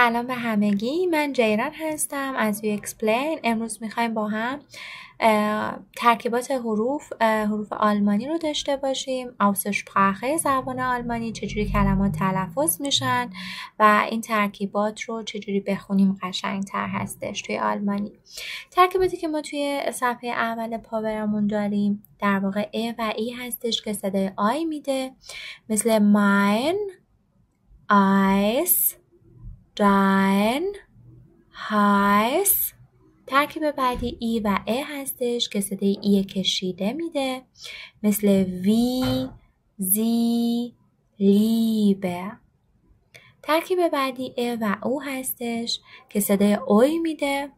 سلام به همگی، من جیران هستم از Explain. امروز میخوایم با هم ترکیبات حروف آلمانی رو داشته باشیم. Aussprache زبان آلمانی، چجوری کلمات تلفظ میشن و این ترکیبات رو چجوری بخونیم قشنگتر هستش توی آلمانی. ترکیباتی که ما توی صفحه اول پاورمون داریم در واقع ا و ای هستش که صدای آی میده، مثل mein، Eis، dein، heiß. ترکیب بعدی ای و ا هستش که صدای ای کشیده میده، مثل wie، sie، liebe. ترکیب بعدی ا و او هستش که صدای اوی میده،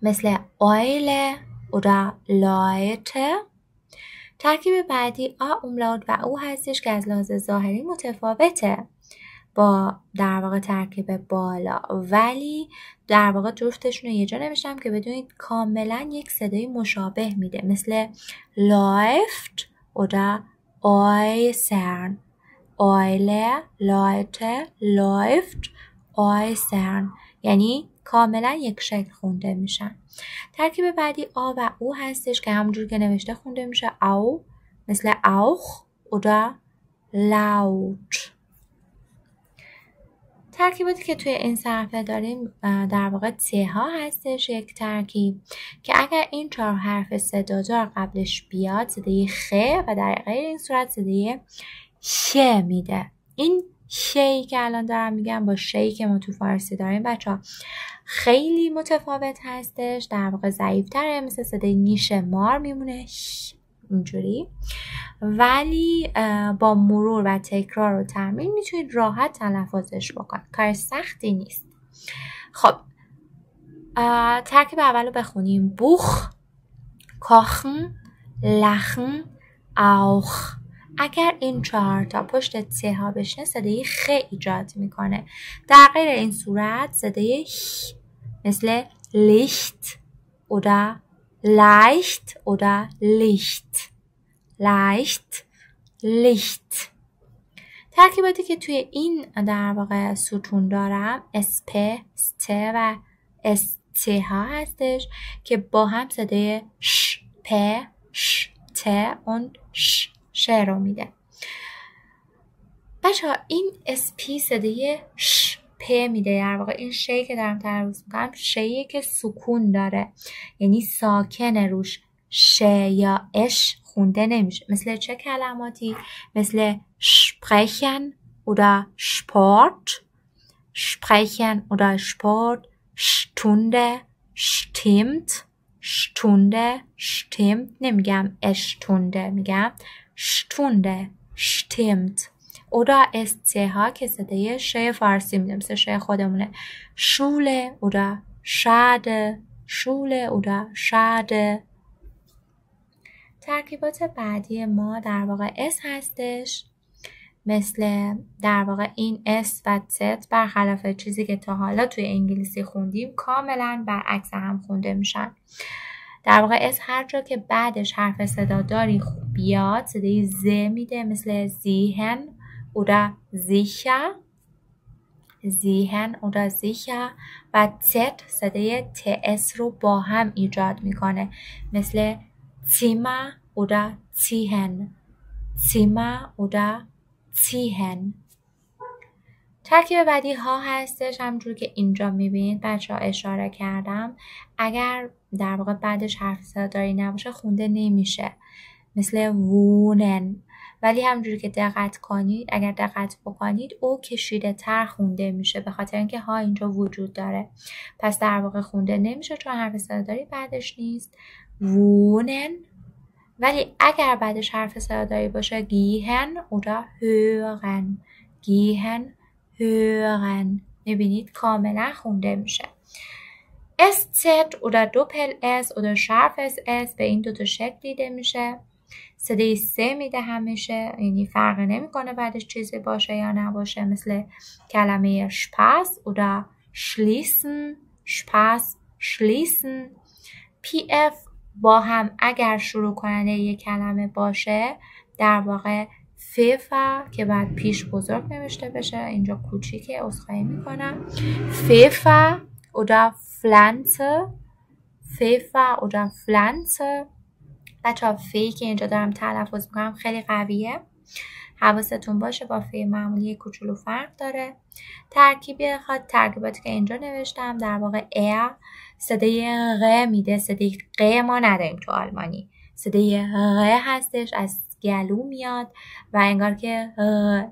مثل eule oder Leute. ترکیب بعدی آ املاut و او هستش که از لحاظ ظاهری متفاوته با در واقع ترکیب بالا، ولی در واقع جفتشون رو یه جا نوشتم که بدونید کاملا یک صدای مشابه میده، مثل läuft oder äußern. Eule، Leute، läuft، äußern، یعنی کاملا یک شکل خونده میشن. ترکیب بعدی آ و او هستش که همونجور که نوشته خونده میشه او، مثل auch oder laut. ترکیباتی که توی این صفحه داریم در واقع ت ها هستش، یک ترکیب که اگر این 4 حرف صدادار قبلش بیاد صدای خ و در غیر این صورت صدای ش میده. این شی که الان دارم میگم با شی که ما تو فارسی داریم بچه‌ها خیلی متفاوت هستش، در واقع ضعیف‌تره، مثل صدای نیش مار میمونه اینجوری، ولی با مرور و تکرار و تمرین میتونید راحت تلفظش بکنید، کار سختی نیست. خب ترکیب اول رو بخونیم. بوخ، kochen، lachen، auch. اگر این 4 تا پشت ت ها بشنه صدای خ ایجاد میکنه، در غیر این صورت صدای ه، مثل licht oder leicht oder licht. leicht، licht. ترکیباتی که توی این در واقع ستون دارم اسپ، ست و ست ها هستش که با هم صدای ش، پ، ش، ت اون ش رو میده. بچه این اسپی صدای ش، پ میده، در واقع این شی که دارم تلفظ میکنم شیه که سکون داره، یعنی ساکنه روش، ش یا اش خونده نمیشه. مثل چه کلماتی؟ مثل sprechen oder Sport، sprechen oder Sport، Stunde، stimmt، Stunde، stimmt، نمیگم اشتونده، میگم Stunde، stimmt. oder SCH ها که صدای ش فارسی میده، مثل ش خودمونه، Schule oder Schade، Schule oder Schade. ترکیبات بعدی ما در واقع اس هستش، مثل در واقع این اس و ت برخلاف چیزی که تا حالا توی انگلیسی خوندیم کاملا برعکس هم خونده میشن. در واقع اس هر جا که بعدش حرف صداداری بیاد صدای ز میده، مثل ziehen oder sicher، ziehen oder sicher، و ت صدای ts رو با هم ایجاد میکنه، مثل Zimmer oder ziehen، Zimmer oder ziehen. ترکیب بعدی ها هستش، همونجور که اینجا میبینید بچه ها اشاره کردم، اگر در واقع بعدش حرف صداداری نباشه خونده نمیشه، مثل wohnen، ولی همونجوری که دقت کنید، اگر دقت بکنید او کشیده تر خونده میشه به خاطر اینکه ها اینجا وجود داره، پس در واقع خونده نمیشه چون حرف صداداری بعدش نیست. wohnen، ولی اگر بعدش حرف صداداری باشه gehen oder hören، gehen، hören، میبینید کاملا خونده میشه. sz oder doppel s oder scharfes s به این دوتا شکل دیده میشه، صدای سه میده همیشه، یعنی فرق نمیکنه بعدش چیزی باشه یا نباشه، مثل کلمه Spaß oder schließen، Spaß، schließen. pf با هم اگر شروع کننده یک کلمه باشه در واقع فیفا که بعد پیش بزرگ نوشته بشه، اینجا کوچیکه، عذرخواهی میکنم. فیفا oder Pflanze، فیفا oder Pflanze. بچه‌ها فی که اینجا دارم تلفظ میکنم خیلی قویه، حواستون باشه، با فی معمولی کوچولو فرق داره. ترکیباتی که اینجا نوشتم در واقع صدای غ میده. صدای غ ما نداریم تو آلمانی، صدای غ هستش، از گلو میاد و انگار که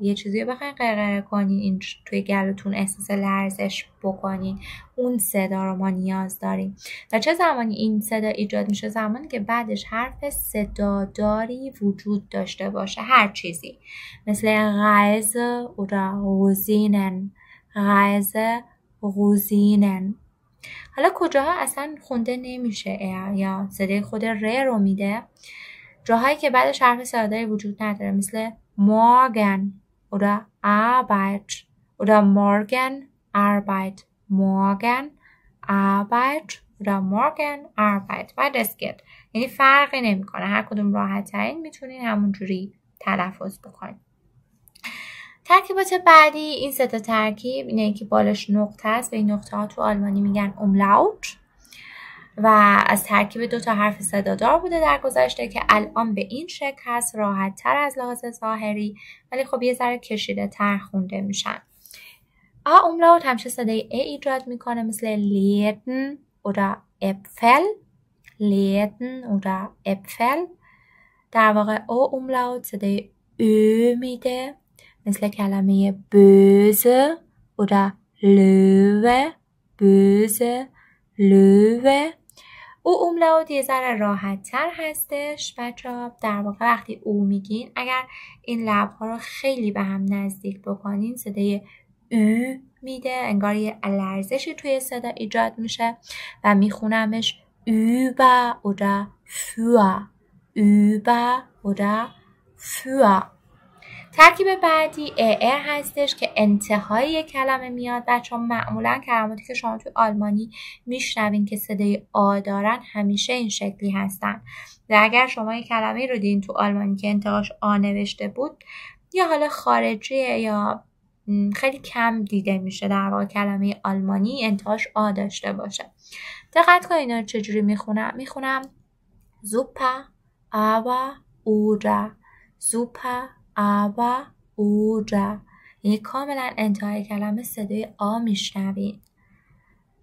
یه چیزی رو بخواین قرقره کنین، این توی گلوتون احساس لرزش بکنین، اون صدا رو ما نیاز داریم. و چه زمانی این صدا ایجاد میشه؟ زمانی که بعدش حرف صداداری وجود داشته باشه، هر چیزی، مثل Reise oder Rosinen، Reise، Rosinen. حالا کجاها اصلا خونده نمیشه یا صدای خود ر رو میده، جاهایی که بعدش حرف صداداری وجود نداره، مثل morgen oder Arbeit oder morgen Arbeit، morgen Arbeit oder morgen Arbeit و دسکت، یعنی فرقی نمیکنه، هر کدوم راحت ترین میتونین همونجوری تلفظ بکنین. ترکیبات بعدی این سه تا ترکیب اینه که بالش نقطه است و این نقطه ها تو آلمانی میگن umlaut و از ترکیب 2 تا حرف صدادار بوده در گذشته که الان به این شکل هست، راحت تر از لحاظ ظاهری، ولی خب یه ذره کشیده تر خونده میشن. umlaut همیشه صدای ا ایجاد میکنه، مثل Läden oder Äpfel، Läden oder Äpfel. در واقع umlaut صدای ا میده، مثل کلمه böse oder Löwe، böse، Löwe. umlaut یه ذره راحت تر هستش بچه‌ها. در واقع وقتی او میگین، اگر این لب‌ها رو خیلی به هم نزدیک بکنین، صدای میده، انگار یه لرزشی توی صدا ایجاد میشه و میخونمش über oder für، über oder für. ترکیب بعدی هستش که انتهای یک کلمه میاد. بچه‌ها معمولا کلماتی که شما توی آلمانی میشنوین که صدای آ دارن همیشه این شکلی هستن و اگر شما یک کلمه رو دیدین تو آلمانی که انتهاش آ نوشته بود، یا حالا خارجیه یا خیلی کم دیده میشه در واقع کلمه آلمانی انتهاش آ داشته باشه. دقت کنید اینا رو چجوری میخونم super aber oder، super aber oder، یعنی کاملا انتهای کلمه صدای آ میشنوید.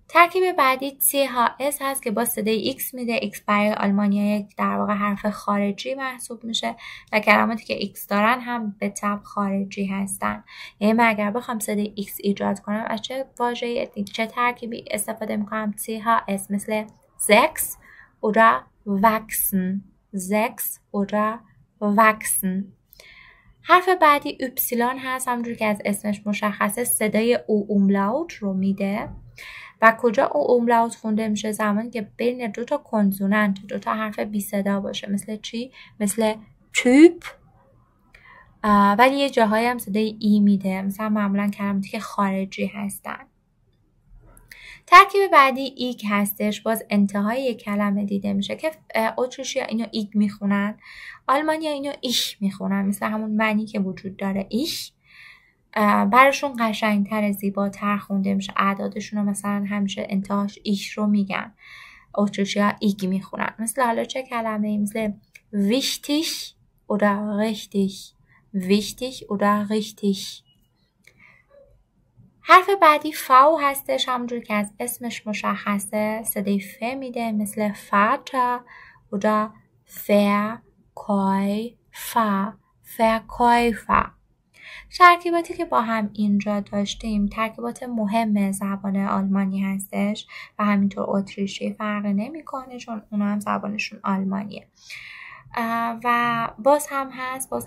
ترکیب بعدی CHS هست که با صدای X میده. X برای آلمانی‌ها یک در واقع حرف خارجی محسوب میشه و کلماتی که X دارن هم به طبع خارجی هستن. یعنی من اگر بخوام صدای X ایجاد کنم از چه واژه‌ای، چه ترکیبی استفاده میکنم؟ CHS، مثل sechs oder wachsen، sechs oder wachsen. حرف بعدی اپسیلون هست، همونجور که از اسمش مشخصه صدای او umlaut رو میده و کجا او umlaut خونده میشه؟ زمانی که بین 2 تا کنسونانت، 2 تا حرف بی صدا باشه. مثل چی؟ مثل typ، ولی یه جاهایی هم صدای ای میده، مثلا معمولا کلماتی که خارجی هستن. ترکیب بعدی ایگ هستش، باز انتهای یک کلمه دیده میشه که اتریشی‌ها اینو ایگ میخونن، آلمانی‌ها اینو ایش میخونن، مثل همون معنی که وجود داره ایش. براشون قشنگتر، زیباتر خونده میشه، اعدادشون رو مثلا همیشه انتهاش ایش رو میگن، اتریشی‌ها ایگ میخونن. مثل حالا چه کلمه‌ای؟ مثل wichtig oder richtig، wichtig oder richtig. حرف بعدی فاو هستش، همونجور که از اسمش مشخصه صدای ف میده، مثل فاتا oder verkäufer، verkäufer. ترکیباتی که با هم اینجا داشتیم ترکیبات مهم زبان آلمانی هستش و همینطور اتریشی فرقی نمیکنه چون اونا هم زبانشون آلمانیه. و باز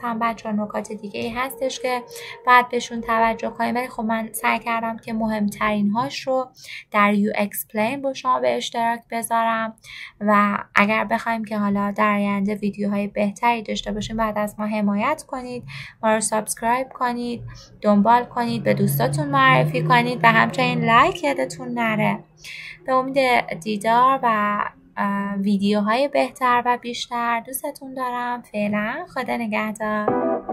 هم بچه‌ها نکات دیگه ای هستش که باید بهشون توجه کنیم، ولی خب من سعی کردم که مهمترین هاش رو در یو اکسپلین با شما به اشتراک بذارم و اگر بخوایم که حالا در آینده ویدیوهای بهتری داشته باشیم بعد از ما حمایت کنید، ما رو سابسکرایب کنید، دنبال کنید، به دوستاتون معرفی کنید و همچنین لایک یادتون نره. به امید دیدار و ویدیوهای بهتر و بیشتر. دوستتون دارم. فعلا خدا نگهدار.